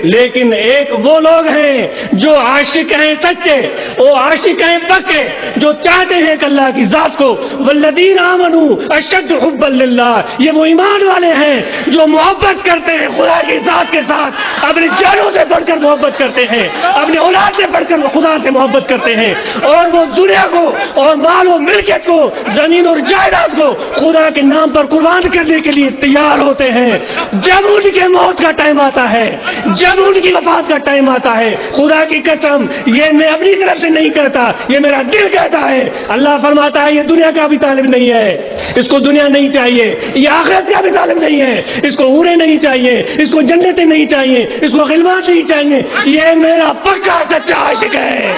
لیکن ایک وہ لوگ ہیں جو عاشق ہیں سچے، وہ عاشق ہیں پکے، جو چاہتے ہیں کہ اللہ کی ذات کو، والذین آمنوا اشد حبا للہ، یہ وہ ایمان والے ہیں جو محبت کرتے ہیں خدا کی ذات کے ساتھ، اپنی جانوں سے بڑھ کر محبت کرتے ہیں، اپنی اولاد سے بڑھ کر خدا سے محبت کرتے ہیں، اور وہ دنیا کو اور مال و ملکیت کو، زمین اور جائیداد کو خدا کے نام پر قربان کرنے کے لیے تیار ہوتے ہیں۔ جب ان کے موت کا ٹائم آتا ہے، جب ان کی وفات کا ٹائم آتا ہے، خدا کی قسم یہ میں اپنی طرف سے نہیں کہتا، یہ میرا دل کہتا ہے، اللہ فرماتا ہے یہ دنیا کا بھی طالب نہیں ہے، اس کو دنیا نہیں چاہیے، یہ آخرت کا بھی طالب نہیں ہے، اس کو حوریں نہیں چاہیے، اس کو جنتیں نہیں چاہیے، اس کو غلبان نہیں چاہیے، یہ میرا پکا سچا عاشق ہے۔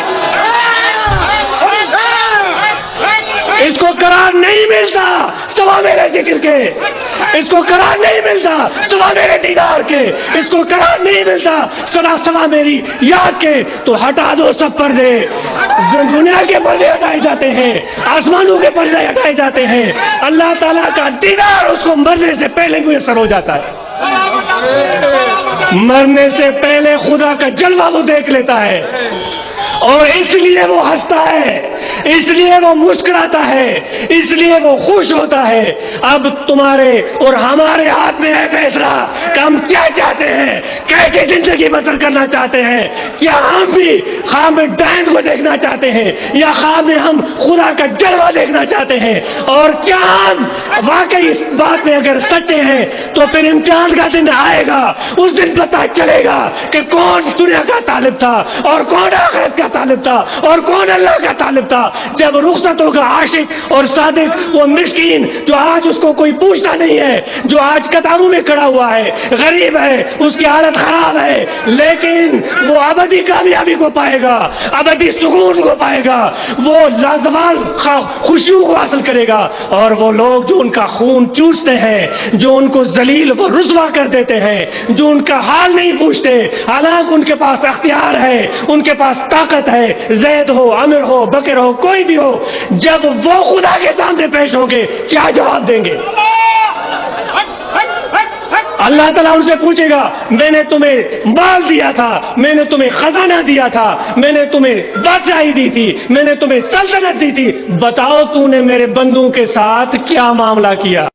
اس کو قرار نہیں ملتا سوا میرے ذکر کے، اس کو قرار نہیں ملتا سوا میرے دیدار کے، اس کو قرار نہیں ملتا سوا میری یاد کے، تو ہٹا دو سب پردے، دنیا کے پردے ہٹائے جاتے ہیں، آسمانوں کے پردے ہٹائے جاتے ہیں، اللہ تعالیٰ کا دیدار اس کو مرنے سے پہلے میسر ہو جاتا ہے، مرنے سے پہلے خدا کا جلوہ وہ دیکھ لیتا ہے، اور اس لیے وہ ہنستا ہے، اس لیے وہ مسکراتا ہے، اس لیے وہ خوش ہوتا ہے۔ اب تمہارے اور ہمارے ہاتھ میں ہے فیصلہ کہ ہم کیا چاہتے ہیں، کیسے زندگی بسر کرنا چاہتے ہیں، کیا ہم بھی خواب میں ڈائن کو دیکھنا چاہتے ہیں، یا خواب میں ہم خدا کا جلوہ دیکھنا چاہتے ہیں، اور کیا ہم واقعی اس بات میں اگر سچے ہیں تو پھر امتحان کا دن آئے گا، اس دن پتہ چلے گا کہ کون دنیا کا طالب تھا اور کون آخرت کا طالب تھا اور کون اللہ کا طالب تھا۔ جب رخصت ہوگا عاشق اور صادق، وہ مسکین جو آج اس کو کوئی پوچھتا نہیں ہے، جو آج قطاروں میں کھڑا ہوا ہے، غریب ہے، اس کی حالت خراب ہے، لیکن وہ ابدی کامیابی کو پائے گا، ابدی سکون کو پائے گا، وہ لازوال خوشیوں کو حاصل کرے گا۔ اور وہ لوگ جو ان کا خون چوستے ہیں، جو ان کو ذلیل و رسوا کر دیتے ہیں، جو ان کا حال نہیں پوچھتے، حالانکہ ان کے پاس اختیار ہے، ان کے پاس طاقت ہے، زید ہو، عامر ہو، بکر ہو، کوئی بھی ہو، جب وہ خدا کے سامنے پیش ہوں گے کیا جواب دیں گے؟ اللہ تعالیٰ ان سے پوچھے گا میں نے تمہیں مال دیا تھا، میں نے تمہیں خزانہ دیا تھا، میں نے تمہیں بادشاہی دی تھی، میں نے تمہیں سلطنت دی تھی، بتاؤ تو نے میرے بندوں کے ساتھ کیا معاملہ کیا؟